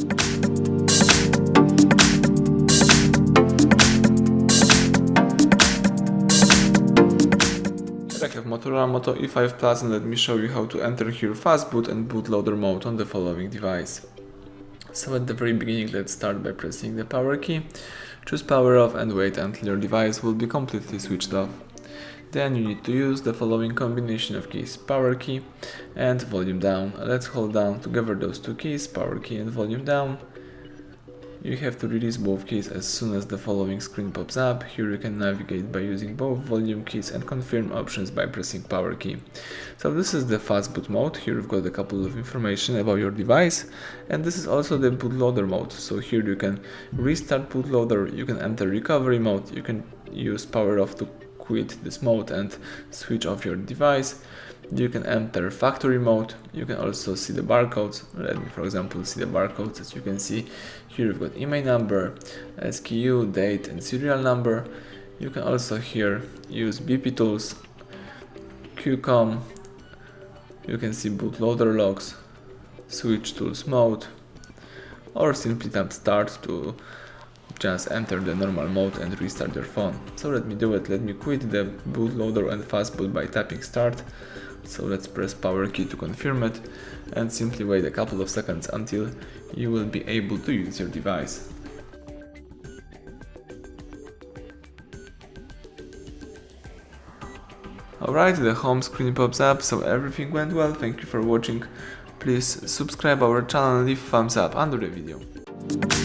I have Motorola Moto E5 Plus, and let me show you how to enter here Fastboot and Bootloader Mode on the following device. So at the very beginning, let's start by pressing the power key, choose power off and wait until your device will be completely switched off. Then you need to use the following combination of keys, power key and volume down. Let's hold down together those two keys, power key and volume down. You have to release both keys as soon as the following screen pops up. Here you can navigate by using both volume keys and confirm options by pressing power key. So this is the Fastboot mode. Here you've got a couple of information about your device, and this is also the bootloader mode. So here you can restart bootloader, you can enter recovery mode, you can use power off to quit this mode and switch off your device. You can enter factory mode. You can also see the barcodes. Let me for example see the barcodes. As you can see here, you've got email number, SKU, date and serial number. You can also here use BP tools, QCOM. You can see bootloader logs, switch tools mode, or simply tap start to just enter the normal mode and restart your phone. So let me do it. Let me quit the bootloader and fastboot by tapping start. So let's press power key to confirm it and simply wait a couple of seconds until you will be able to use your device. Alright, the home screen pops up, so everything went well. Thank you for watching. Please subscribe our channel and leave thumbs up under the video.